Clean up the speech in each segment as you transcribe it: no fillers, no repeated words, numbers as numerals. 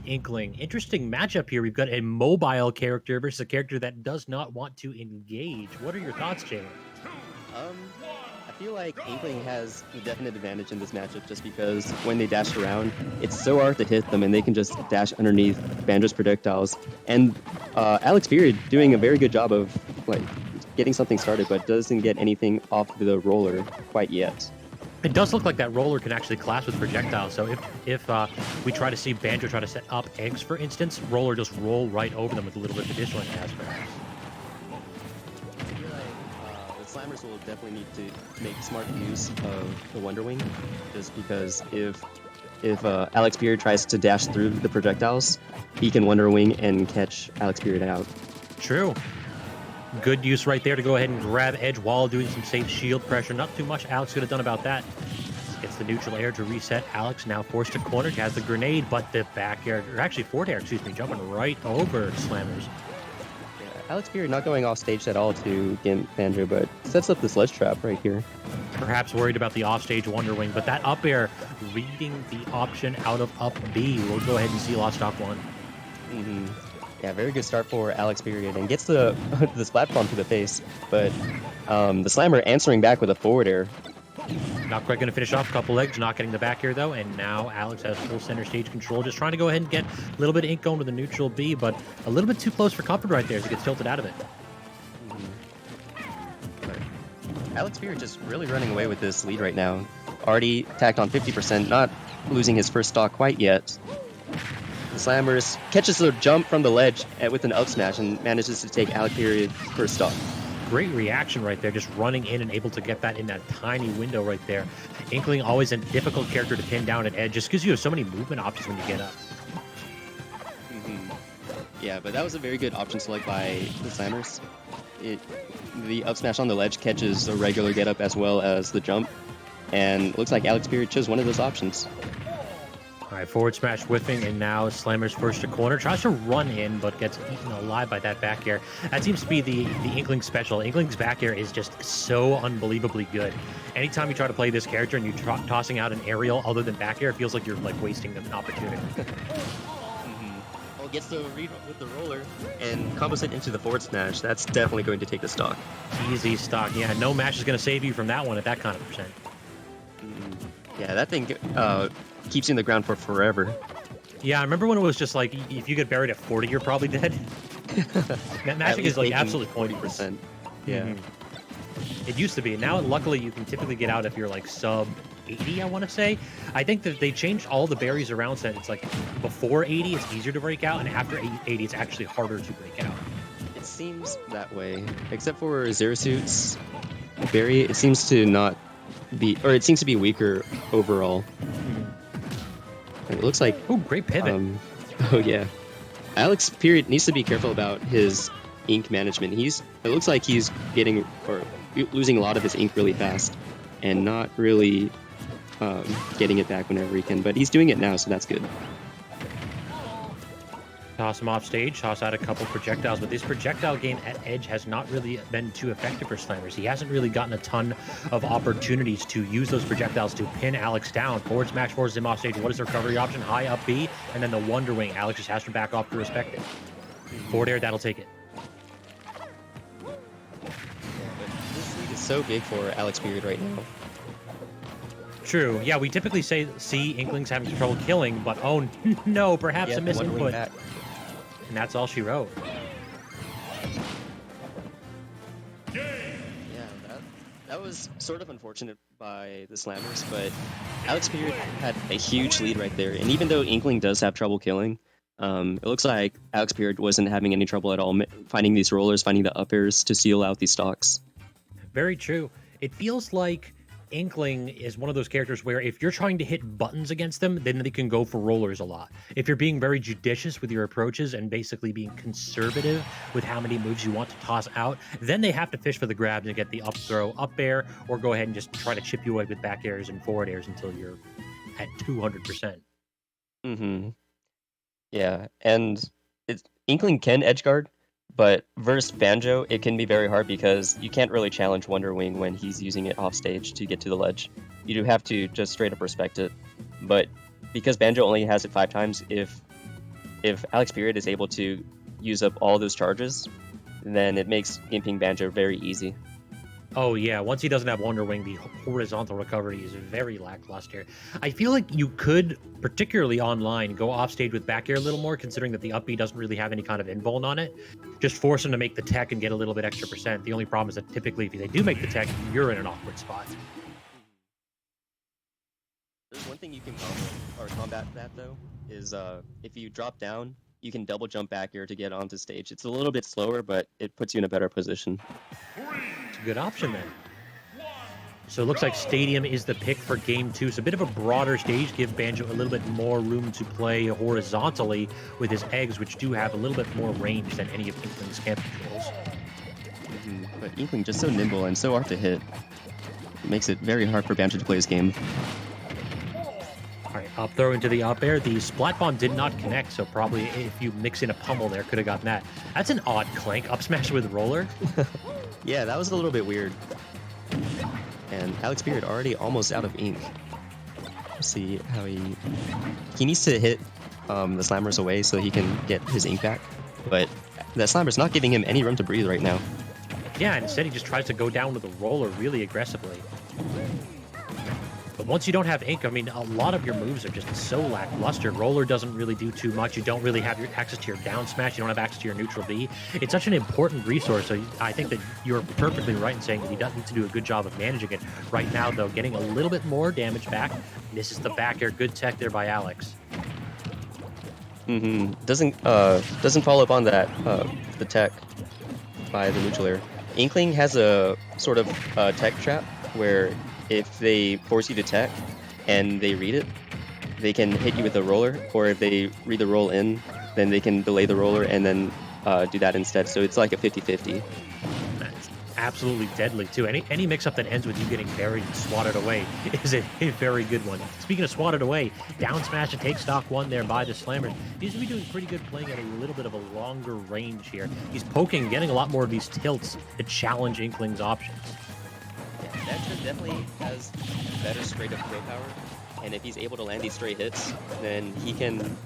versus Inkling. Interesting matchup here. We've got a mobile character versus a character that does not want to engage. What are your thoughts, Jalen? I feel like Inkling has a definite advantage in this matchup just because when they dash around, it's so hard to hit them and they can just dash underneath Banjo's projectiles. And Alexperiod doing a very good job of like getting something started, but doesn't get anything off the roller quite yet. It does look like that roller can actually clash with projectiles. So if we try to see Banjo try to set up eggs, for instance, roller just roll right over them with a little bit of additional gas perhaps. The Slammerss will definitely need to make smart use of the Wonder Wing, just because if Alexperiod tries to dash through the projectiles, he can Wonder Wing and catch Alexperiod out. True. Good use right there to go ahead and grab edge while doing some safe shield pressure. Not too much Alex could have done about that. Gets the neutral air to reset. Alex now forced to corner. Has the grenade, but the back air, or actually forward air, excuse me, jumping right over Slammerss. Alexperiod not going off stage at all to get Banjo, but sets up this ledge trap right here. Perhaps worried about the offstage Wonder Wing, but that up air reading the option out of up B. We'll go ahead and see lost off one. Yeah, very good start for Alexperiod, and gets the splat bomb to the face, but the Slammer answering back with a forward air. Not quite going to finish off. A couple legs, not getting the back air though, and now Alex has full center stage control. Just trying to go ahead and get a little bit of ink going with the neutral B, but a little bit too close for comfort right there as he gets tilted out of it. Alexperiod just really running away with this lead right now. Already tacked on 50%, not losing his first stock quite yet. The Slammerss catches the jump from the ledge with an up smash and manages to take Alexperiod's first stock. Great reaction right there, just running in and able to get that in that tiny window right there. Inkling, always a difficult character to pin down at edge, just because you have so many movement options when you get up. Yeah, but that was a very good option select by the Slammerss. The up smash on the ledge catches a regular get up as well as the jump, and looks like Alexperiod chose one of those options. All right, forward smash whiffing, and now Slammerss first to corner. Tries to run in, but gets eaten alive by that back air. That seems to be the Inkling special. Inkling's back air is just so unbelievably good. Anytime you try to play this character and you're tossing out an aerial other than back air, it feels like you're like wasting an opportunity. Well, gets the read with the roller and combos it into the forward smash. That's definitely going to take the stock. Easy stock. Yeah, no mash is going to save you from that one at that kind of percent. Yeah, that thing keeps you in the ground for forever. Yeah, I remember when it was just like, if you get buried at 40, you're probably dead. Mashing is like absolutely 40%. Yeah. It used to be. Now, luckily, you can typically get out if you're like sub 80, I want to say. I think that they changed all the berries around so that it's like before 80, it's easier to break out, and after 80, it's actually harder to break out. It seems that way. Except for Zero Suit's berry, it seems to not be, or it seems to be weaker overall. It looks like... Oh, great pivot. Oh, yeah. Alexperiod needs to be careful about his ink management. It looks like he's getting, or losing a lot of his ink really fast, and not really getting it back whenever he can. But he's doing it now, so that's good. Toss him off stage, toss out a couple projectiles, but this projectile game at edge has not really been too effective for Slammerss. He hasn't really gotten a ton of opportunities to use those projectiles to pin Alex down. Forward smash forces him off stage. What is the recovery option? High up B, and then the Wonder Wing. Alex just has to back off to respect it. Forward air, that'll take it. This lead is so big for Alexperiod right now. True. Yeah, we typically see Inklings having trouble killing, but oh no, perhaps a misinput. And that's all she wrote. Yeah, that was sort of unfortunate by the Slammerss, but Alexperiod had a huge lead right there. And even though Inkling does have trouble killing, it looks like Alexperiod wasn't having any trouble at all finding these rollers, finding the up airs to seal out these stocks. Very true. It feels like Inkling is one of those characters where if you're trying to hit buttons against them, then they can go for rollers a lot. If you're being very judicious with your approaches and basically being conservative with how many moves you want to toss out, then they have to fish for the grabs and get the up throw, up air, or go ahead and just try to chip you away with back airs and forward airs until you're at 200%. Yeah, and Inkling can edgeguard, but versus Banjo, it can be very hard because you can't really challenge Wonder Wing when he's using it off stage to get to the ledge. You do have to just straight up respect it. But because Banjo only has it 5 times, if if Alexperiod is able to use up all those charges, then it makes gimping Banjo very easy. Oh yeah, once he doesn't have Wonder Wing, the horizontal recovery is very lackluster. I feel like you could, particularly online, go off stage with back air a little more, considering that the up B doesn't really have any kind of invuln on it. Just force him to make the tech and get a little bit extra percent. The only problem is that typically if they do make the tech, you're in an awkward spot. There's one thing you can combat that though, is if you drop down, you can double jump back air to get onto stage. It's a little bit slower, but it puts you in a better position. It's a good option then. So it looks like Stadium is the pick for Game 2. So a bit of a broader stage, give Banjo a little bit more room to play horizontally with his eggs, which do have a little bit more range than any of Inkling's camp controls. But Inkling just so nimble and so hard to hit. It makes it very hard for Banjo to play his game. All right, up throw into the up air. The Splat Bomb did not connect, so probably if you mix in a pummel there, could have gotten that. That's an odd clank. Up smash with roller. Yeah, that was a little bit weird. And Alexperiod already almost out of ink. Let's see how he needs to hit the Slammerss away so he can get his ink back. But the Slammerss not giving him any room to breathe right now. Yeah, and instead he just tries to go down with the roller really aggressively. But once you don't have ink, I mean, a lot of your moves are just so lackluster. Roller doesn't really do too much. You don't really have your access to your down smash. You don't have access to your neutral B. It's such an important resource, so I think that you're perfectly right in saying that he does need to do a good job of managing it. Right now, though, getting a little bit more damage back. This is the back air. Good tech there by Alex. Doesn't follow up on that, the tech by the neutral air. Inkling has a sort of tech trap where if they force you to tech and they read it, they can hit you with a roller, or if they read the roll in, then they can delay the roller and then do that instead. So it's like a 50-50. That's absolutely deadly, too. Any mix-up that ends with you getting buried and swatted away is a very good one. Speaking of swatted away, down smash and take stock one there by the Slammerss. He's going to be doing pretty good playing at a little bit of a longer range here. He's poking, getting a lot more of these tilts to challenge Inkling's options. Banjo definitely has better straight up throw power, and if he's able to land these straight hits, then he can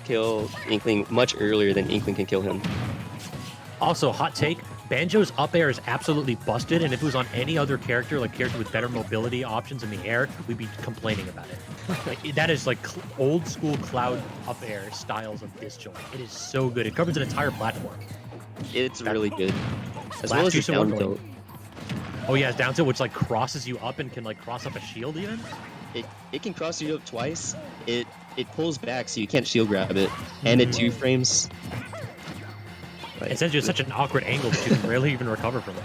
kill Inkling much earlier than Inkling can kill him. Also, hot take, Banjo's up air is absolutely busted, and if it was on any other character, like character with better mobility options in the air, we'd be complaining about it. Like, that is like old school cloud up air styles of disjoint. It is so good. It covers an entire platform. It's really good. As well as his down tilt. Oh yeah, his down tilt, which like crosses you up and can like cross up a shield even? It can cross you up twice. It pulls back so you can't shield grab it. And it 2-frames. It sends you at such an awkward angle that you can barely even recover from it.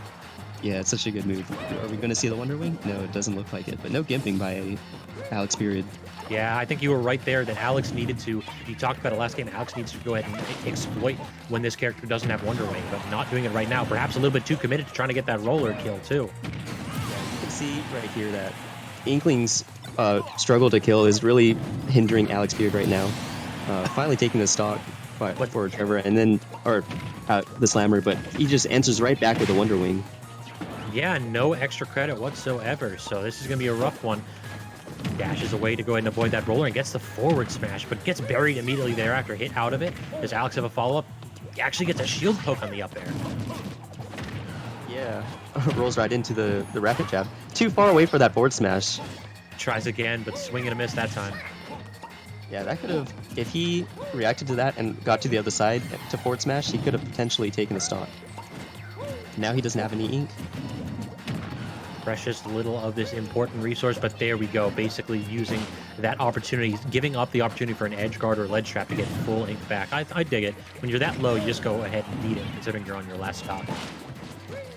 Yeah, it's such a good move. Are we going to see the Wonder Wing? No, it doesn't look like it. But no gimping by Alexperiod. Yeah, I think you were right there that Alex needed to, you talked about it last game, Alex needs to go ahead and exploit when this character doesn't have Wonder Wing, but not doing it right now. Perhaps a little bit too committed to trying to get that roller kill, too. Yeah, you can see right here that Inkling's struggle to kill is really hindering Alexperiod right now. Finally taking the stock for Trevor, and then, the Slammer, but he just answers right back with a Wonder Wing. Yeah, no extra credit whatsoever, so this is going to be a rough one. Dashes away to go ahead and avoid that roller and gets the forward smash, but gets buried immediately thereafter. Hit out of it. Does Alex have a follow-up? He actually gets a shield poke on the up air. Yeah, rolls right into the rapid jab. Too far away for that forward smash. Tries again, but swing and a miss that time. Yeah, that could have, if he reacted to that and got to the other side to forward smash, he could have potentially taken a stock. Now he doesn't have any ink. Precious little of this important resource, but there we go. Basically using that opportunity, giving up the opportunity for an edge guard or ledge trap to get full ink back. I dig it. When you're that low, you just go ahead and beat it, considering you're on your last stock.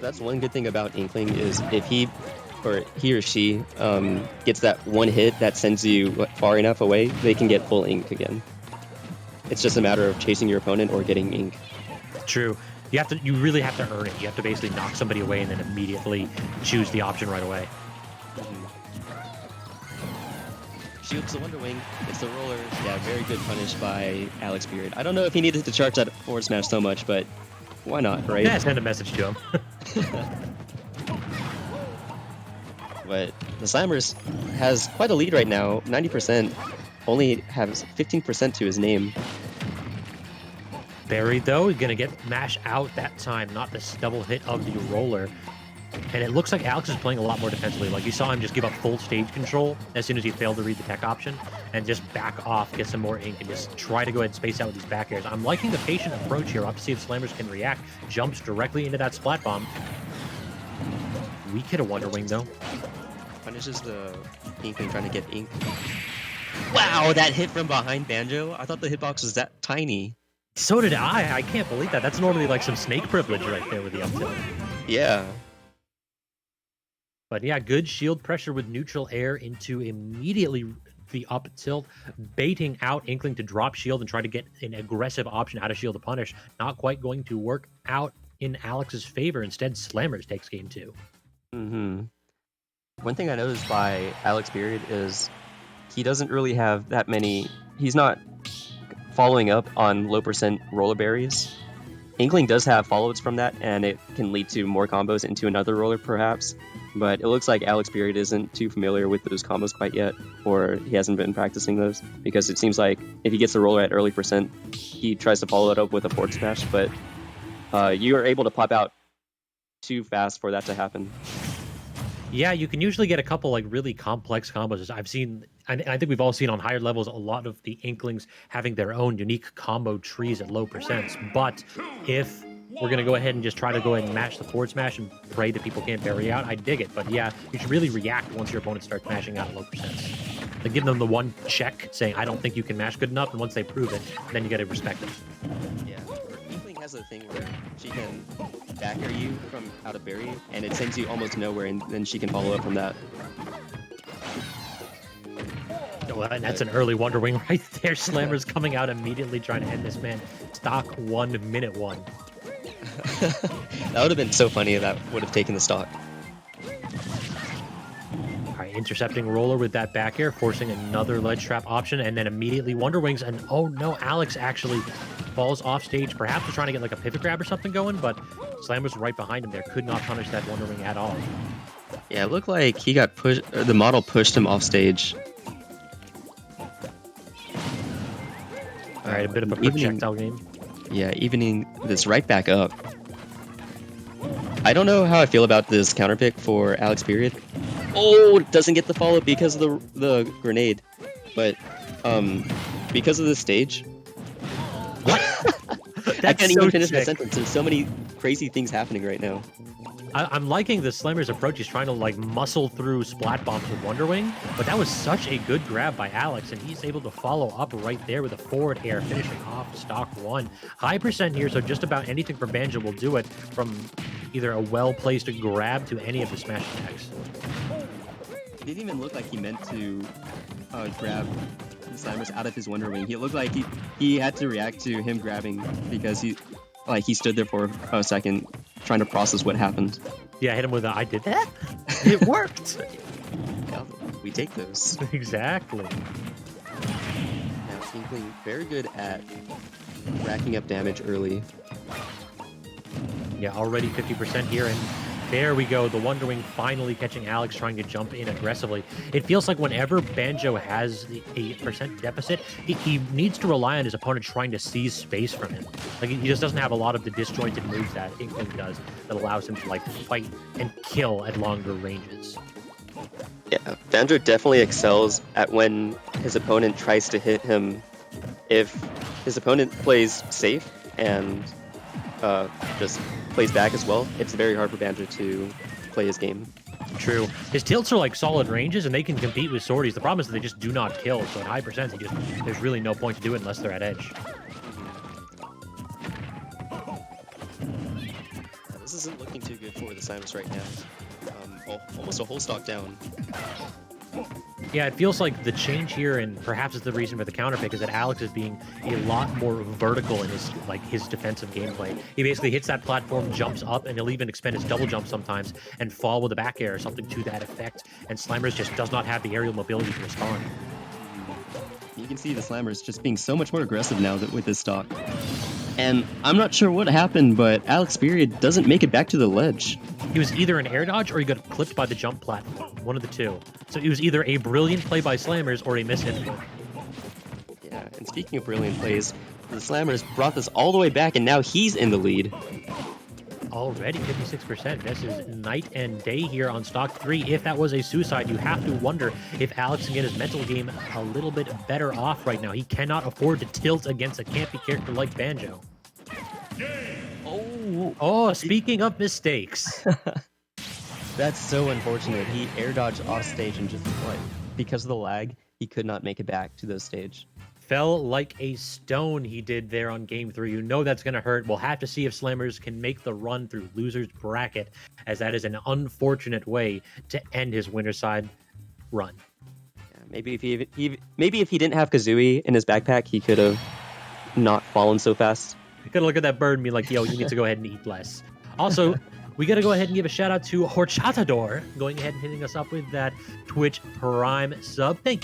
That's one good thing about Inkling is if he or she gets that one hit that sends you far enough away, they can get full ink again. It's just a matter of chasing your opponent or getting ink. True. You really have to earn it. You have to basically knock somebody away and then immediately choose the option right away. Shoots the Wonder Wing. It's the roller. Yeah, very good punish by Alexperiod. I don't know if he needed to charge that forward smash so much, but why not, right? Yeah, send a message to him. But the Slammerss has quite a lead right now. 90%, only has 15% to his name. Buried though, gonna get mash out that time, not this double hit of the roller. And it looks like Alex is playing a lot more defensively. Like you saw him just give up full stage control as soon as he failed to read the tech option and just back off, get some more ink, and just try to go ahead and space out with these back airs. I'm liking the patient approach here. I'll have to see if Slammerss can react. Jumps directly into that splat bomb. Weak hit a Wonder Wing though. Punishes the Inkling trying to get ink. Wow, that hit from behind Banjo. I thought the hitbox was that tiny. So did I. I can't believe that. That's normally like some snake privilege right there with the up tilt. Yeah. But yeah, good shield pressure with neutral air into immediately the up tilt, baiting out Inkling to drop shield and try to get an aggressive option out of shield to punish. Not quite going to work out in Alex's favor. Instead, Slammerss takes game 2. Mm-hmm. One thing I noticed by Alexperiod is he doesn't really have that many... He's not following up on low percent roller berries. Inkling does have follow-ups from that, and it can lead to more combos into another roller, perhaps. But it looks like Alexperiod isn't too familiar with those combos quite yet, or he hasn't been practicing those, because it seems like if he gets the roller at early percent, he tries to follow it up with a forward smash, but you are able to pop out too fast for that to happen. Yeah, you can usually get a couple like really complex combos. I've seen, I think we've all seen on higher levels, a lot of the Inklings having their own unique combo trees at low percents. But if we're going to go ahead and just try to go ahead and mash the forward smash and pray that people can't bury out, I dig it. But yeah, you should really react once your opponent starts mashing out at low percents. Like give them the one check saying, I don't think you can mash good enough. And once they prove it, then you got to respect them. Yeah, Inkling has a thing where she can back air you from out of bury, and it sends you almost nowhere, and then she can follow up from that. Well, and that's an early Wonder Wing right there. Slammerss coming out immediately trying to end this man. Stock 1 minute 1. That would have been so funny if that would have taken the stock. All right, intercepting roller with that back air, forcing another ledge trap option, and then immediately Wonder Wings. And oh no, Alex actually falls off stage. Perhaps was trying to get like a pivot grab or something going, but Slammerss right behind him there. Could not punish that Wonder Wing at all. Yeah, it looked like he got pushed. The model pushed him off stage. All right, a bit of a projectile game. Yeah, evening this right back up. I don't know how I feel about this counter pick for Alexperiod. Oh, doesn't get the follow because of the grenade, but because of the stage. What? I can't even finish my sentence. There's so many crazy things happening right now. I'm liking the Slammerss approach. He's trying to like muscle through splat bombs with Wonder Wing, but that was such a good grab by Alex, and he's able to follow up right there with a forward air, finishing off stock 1. High percent here, so just about anything from Banjo will do it, from either a well-placed grab to any of the smash attacks. It didn't even look like he meant to grab Slammerss out of his Wonder Wing. He looked like he had to react to him grabbing because he stood there for a second trying to process what happened. Yeah, I hit him with a, I did that? It worked! Yeah, we take those. Exactly. Now, Inkling very good at racking up damage early. Yeah, already 50% here, and there we go. The Wonder Wing finally catching Alex trying to jump in aggressively. It feels like whenever Banjo has a percent deficit, he needs to rely on his opponent trying to seize space from him. Like he just doesn't have a lot of the disjointed moves that Inkling does that allows him to like fight and kill at longer ranges. Yeah, Banjo definitely excels at when his opponent tries to hit him. If his opponent plays safe and just plays back as well, it's very hard for Banjo to play his game. True. His tilts are like solid ranges, and they can compete with swordies. The problem is that they just do not kill, so at high percents, there's really no point to do it unless they're at edge. This isn't looking too good for the Slammerss right now. Almost a whole stock down. Yeah, it feels like the change here, and perhaps it's the reason for the counter pick, is that Alex is being a lot more vertical in his defensive gameplay. He basically hits that platform, jumps up, and he'll even expend his double jump sometimes and fall with a back air or something to that effect. And Slammerss just does not have the aerial mobility to respond. You can see the Slammerss just being so much more aggressive now with this stock. And I'm not sure what happened, but Alexperiod doesn't make it back to the ledge. He was either an air dodge or he got clipped by the jump platform. One of the two. So it was either a brilliant play by Slammerss or a mishit. Yeah, And speaking of brilliant plays, the Slammerss brought this all the way back, and now he's in the lead. Already 56%. This is night and day here on stock 3. If that was a suicide, you have to wonder if Alex can get his mental game a little bit better off right now. He cannot afford to tilt against a campy character like Banjo. Oh, speaking of mistakes. That's so unfortunate. He air dodged off stage and just, like, because of the lag, he could not make it back to the stage. Fell like a stone he did there on game 3. You know that's going to hurt. We'll have to see if Slammerss can make the run through loser's bracket, as that is an unfortunate way to end his winner side run. Yeah, maybe if he didn't have Kazooie in his backpack, he could have not fallen so fast. You could look at that bird and be like, yo, you need to go ahead and eat less. Also, we got to go ahead and give a shout out to Horchatador, going ahead and hitting us up with that Twitch Prime sub. Thank you.